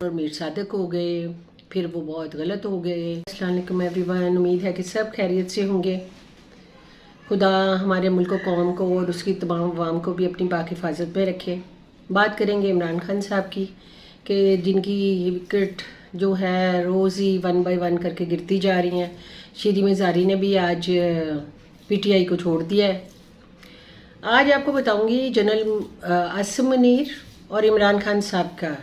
और मीर सादिक हो गए, फिर वो बहुत गलत हो गए। अस्सलाम वालेकुम एवरीवन, उम्मीद है कि सब खैरियत से होंगे। खुदा हमारे मुल्क को, कौम को और उसकी तमाम अवाम को भी अपनी पाक हिफाजत में रखे। बात करेंगे इमरान खान साहब की कि जिनकी विकेट जो है रोज़ ही 1 बाय 1 करके गिरती जा रही हैं। शीरी मज़ारी ने भी आज पीटीआई को छोड़ दिया है। आज आपको बताऊंगी जनरल आसिम मुनीर और इमरान खान साहब का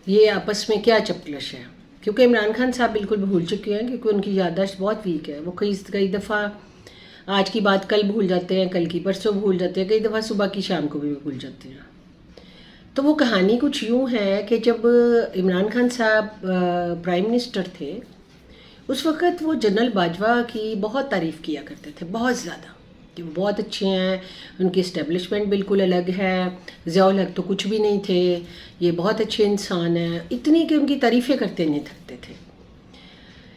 ये आपस में क्या चपलश है, क्योंकि इमरान खान साहब बिल्कुल भूल चुके हैं, क्योंकि उनकी याददाश्त बहुत वीक है। वो कई दफ़ा आज की बात कल भूल जाते हैं, कल की परसों भूल जाते हैं, कई दफ़ा सुबह की शाम को भी भूल जाते हैं। तो वो कहानी कुछ यूँ है कि जब इमरान खान साहब प्राइम मिनिस्टर थे, उस वक़्त वो जनरल बाजवा की बहुत तारीफ़ किया करते थे, बहुत ज़्यादा, कि वो बहुत अच्छे हैं, उनकी इस्टेब्लिशमेंट बिल्कुल अलग है, ज़ियाउल हक तो कुछ भी नहीं थे, ये बहुत अच्छे इंसान हैं, इतनी कि उनकी तारीफ़ें करते नहीं थकते थे।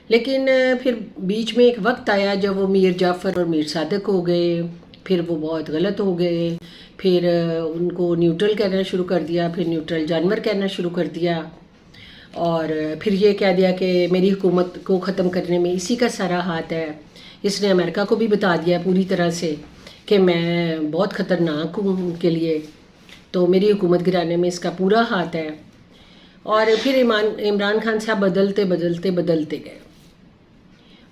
लेकिन फिर बीच में एक वक्त आया जब वो मीर जाफ़र और मीर सादिक हो गए, फिर वो बहुत गलत हो गए, फिर उनको न्यूट्रल कहना शुरू कर दिया, फिर न्यूट्रल जानवर कहना शुरू कर दिया, और फिर ये कह दिया कि मेरी हुकूमत को ख़त्म करने में इसी का सारा हाथ है। इसने अमेरिका को भी बता दिया पूरी तरह से कि मैं बहुत ख़तरनाक हूँ उनके लिए, तो मेरी हुकूमत गिराने में इसका पूरा हाथ है। और फिर इमरान खान साहब बदलते गए।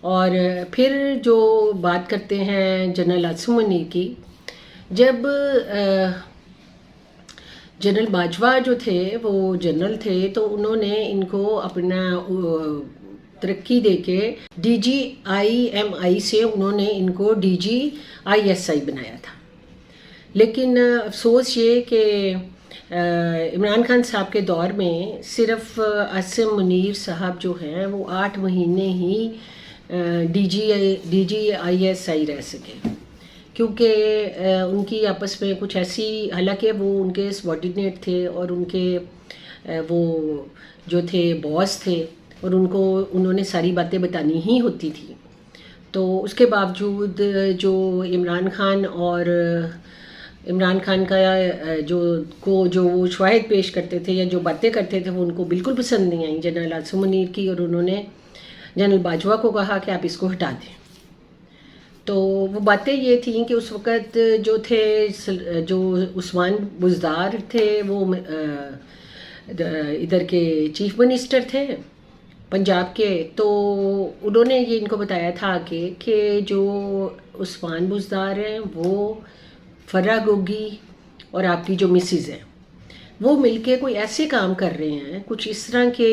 और फिर जो बात करते हैं जनरल आसिम मुनीर की, जब जनरल बाजवा जो थे वो जनरल थे, तो उन्होंने इनको अपना तरक्की देके DGIMI से उन्होंने इनको DGISI बनाया था। लेकिन अफसोस ये कि इमरान खान साहब के दौर में सिर्फ आसिम मुनीर साहब जो हैं वो 8 महीने ही DGISI रह सके, क्योंकि उनकी आपस में कुछ ऐसी, हालांकि वो उनके सबॉर्डिनेट थे और उनके वो जो थे बॉस थे, और उन्होंने सारी बातें बतानी ही होती थी। तो उसके बावजूद जो इमरान खान का जो वो शवाहिद पेश करते थे या जो बातें करते थे, वो उनको बिल्कुल पसंद नहीं आई जनरल आसिम मुनीर की, और उन्होंने जनरल बाजवा को कहा कि आप इसको हटा दें। तो वो बातें ये थी कि उस वक़्त जो थे, जो उस्मान बुज़दार थे, वो इधर के चीफ मिनिस्टर थे पंजाब के, तो उन्होंने ये इनको बताया था कि जो उस्मान बुज़दार हैं वो फर्रा गोगी और आपकी जो मिसिज़ हैं वो मिलके कोई ऐसे काम कर रहे हैं, कुछ इस तरह के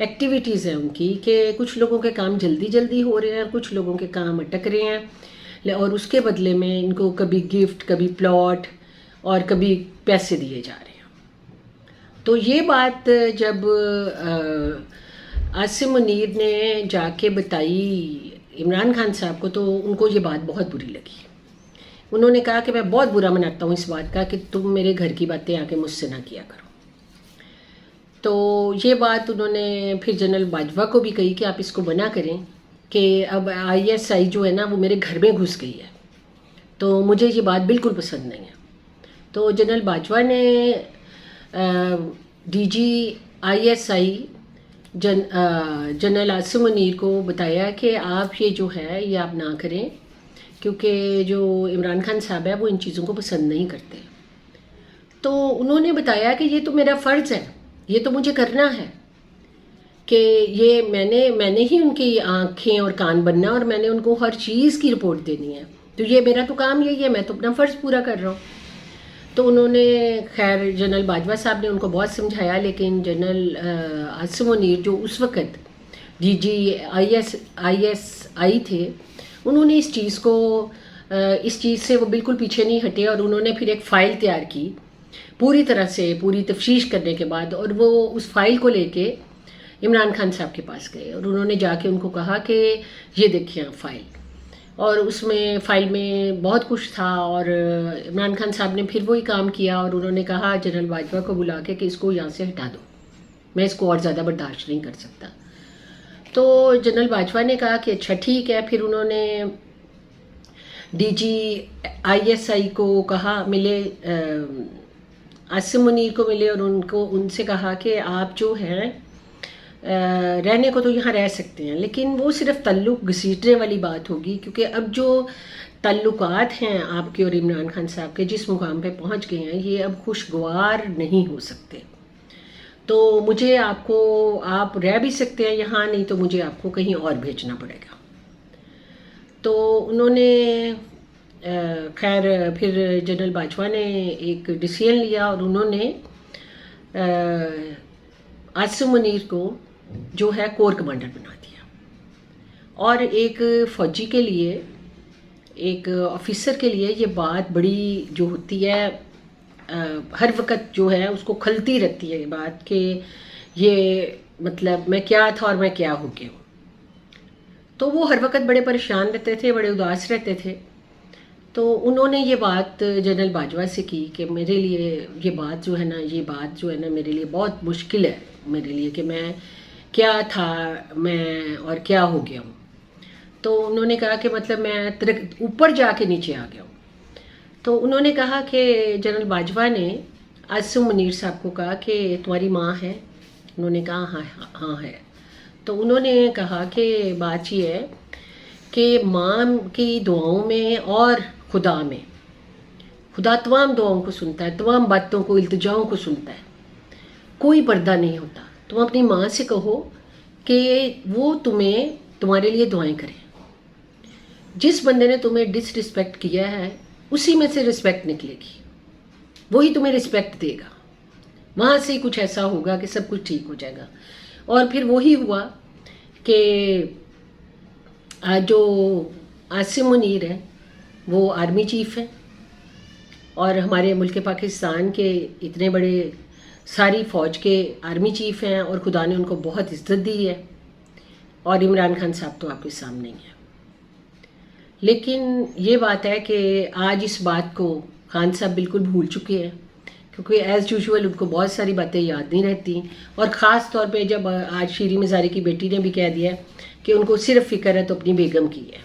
एक्टिविटीज़ हैं उनकी कि कुछ लोगों के काम जल्दी हो रहे हैं, कुछ लोगों के काम अटक रहे हैं, और उसके बदले में इनको कभी गिफ्ट, कभी प्लॉट और कभी पैसे दिए जा रहे हैं। तो ये बात जब आसिम मुनीर ने जाके बताई इमरान खान साहब को, तो उनको ये बात बहुत बुरी लगी। उन्होंने कहा कि मैं बहुत बुरा मनाता हूँ इस बात का कि तुम मेरे घर की बातें आके मुझसे ना किया करो। तो ये बात उन्होंने फिर जनरल बाजवा को भी कही कि आप इसको मना करें कि अब ISI जो है ना वो मेरे घर में घुस गई है, तो मुझे ये बात बिल्कुल पसंद नहीं है। तो जनरल बाजवा ने DGISI जनरल आसिम मुनीर को बताया कि आप ये जो है ये आप ना करें, क्योंकि जो इमरान खान साहब है वो इन चीज़ों को पसंद नहीं करते। तो उन्होंने बताया कि ये तो मेरा फ़र्ज़ है, ये तो मुझे करना है, कि ये मैंने ही उनकी आँखें और कान बनना, और मैंने उनको हर चीज़ की रिपोर्ट देनी है, तो ये मेरा तो काम यही है, मैं तो अपना फ़र्ज़ पूरा कर रहा हूँ। तो उन्होंने खैर जनरल बाजवा साहब ने उनको बहुत समझाया, लेकिन जनरल आसिम मुनीर जो उस वक़्त DGISI थे, उन्होंने इस चीज़ से वो बिल्कुल पीछे नहीं हटे, और उन्होंने फिर एक फ़ाइल तैयार की पूरी तरह से, पूरी तफ्तीश करने के बाद, और वो उस फाइल को लेके इमरान खान साहब के पास गए, और उन्होंने जाके उनको कहा कि ये देखिए फ़ाइल, और उसमें फ़ाइल में बहुत कुछ था। और इमरान खान साहब ने फिर वही काम किया, और उन्होंने कहा जनरल बाजवा को बुला के कि इसको यहाँ से हटा दो, मैं इसको और ज़्यादा बर्दाश्त नहीं कर सकता। तो जनरल बाजवा ने कहा कि अच्छा ठीक है। फिर उन्होंने DGISI को कहा, मिले आसिम मुनीर को मिले और उनसे कहा कि आप जो हैं रहने को तो यहाँ रह सकते हैं, लेकिन वो सिर्फ तल्लुक़ घसीटने वाली बात होगी, क्योंकि अब जो ताल्लुकात हैं आपके और इमरान खान साहब के जिस मुकाम पे पहुँच गए हैं, ये अब खुशगवार नहीं हो सकते। तो मुझे आप रह भी सकते हैं यहाँ, नहीं तो मुझे आपको कहीं और भेजना पड़ेगा। तो उन्होंने खैर फिर जनरल बाजवा ने एक डिसीजन लिया और उन्होंने आसिम मुनीर को जो है कोर कमांडर बना दिया। और एक फ़ौजी के लिए, एक ऑफिसर के लिए ये बात बड़ी जो होती है हर वक्त जो है उसको खलती रहती है ये बात कि ये मतलब मैं क्या था और मैं क्या हो गया हूँ। तो वो हर वक्त बड़े परेशान रहते थे, बड़े उदास रहते थे। तो उन्होंने ये बात जनरल बाजवा से की कि मेरे लिए ये बात जो है ना मेरे लिए बहुत मुश्किल है मेरे लिए कि मैं क्या था मैं और क्या हो गया हूँ। तो उन्होंने कहा कि मतलब मैं ऊपर जाके नीचे आ गया हूँ। तो उन्होंने कहा कि जनरल बाजवा ने आसिम मुनीर साहब को कहा कि तुम्हारी माँ है? उन्होंने कहा हाँ है। तो उन्होंने कहा कि बात ये है कि माँ की दुआओं में और खुदा में, खुदा तमाम दुआओं को सुनता है, तमाम बातों को, इल्तिजाओं को सुनता है, कोई पर्दा नहीं होता। तुम अपनी माँ से कहो कि वो तुम्हारे लिए दुआएं करे। जिस बंदे ने तुम्हें डिसरिस्पेक्ट किया है उसी में से रिस्पेक्ट निकलेगी, वही तुम्हें रिस्पेक्ट देगा। वहाँ से कुछ ऐसा होगा कि सब कुछ ठीक हो जाएगा। और फिर वही हुआ कि जो आसिम मुनीर है वो आर्मी चीफ है और हमारे मुल्क पाकिस्तान के इतने बड़े सारी फ़ौज के आर्मी चीफ हैं और खुदा ने उनको बहुत इज्जत दी है। और इमरान खान साहब तो आपके सामने ही हैं। लेकिन ये बात है कि आज इस बात को खान साहब बिल्कुल भूल चुके हैं, क्योंकि एज़ यूजुअल उनको बहुत सारी बातें याद नहीं रहती। और ख़ास तौर पे जब आज शीरी मज़ारी की बेटी ने भी कह दिया कि उनको सिर्फ फ़िक्र है तो अपनी बेगम की है।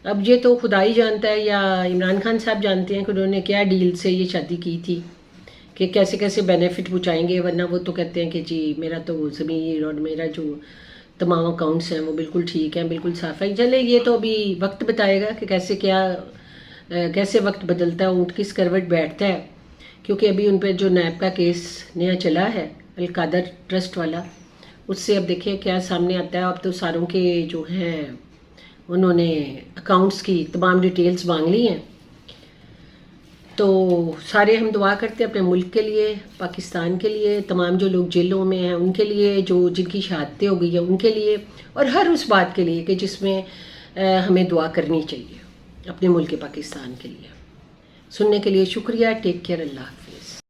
अब ये तो खुदा ही जानता है या इमरान खान साहब जानते हैं कि उन्होंने क्या डील से ये शादी की थी, कि कैसे कैसे बेनिफिट पहुँचाएंगे। वरना वो तो कहते हैं कि जी मेरा तो ज़मीन और मेरा जो तमाम अकाउंट्स हैं वो बिल्कुल ठीक हैं, बिल्कुल साफ़ है। चले ये तो अभी वक्त बताएगा कि कैसे वक्त बदलता है, ऊँट किस करवट बैठता है। क्योंकि अभी उन पर जो नैब का केस नया चला है अलकादर ट्रस्ट वाला, उससे अब देखिए क्या सामने आता है। अब तो सारों के जो हैं उन्होंने अकाउंट्स की तमाम डिटेल्स मांग ली हैं। तो सारे हम दुआ करते हैं अपने मुल्क के लिए, पाकिस्तान के लिए, तमाम जो लोग जेलों में हैं उनके लिए, जो जिनकी शहादतें हो गई है उनके लिए, और हर उस बात के लिए कि जिसमें हमें दुआ करनी चाहिए अपने मुल्क पाकिस्तान के लिए। सुनने के लिए शुक्रिया। Take care. अल्लाह हाफ़िज़।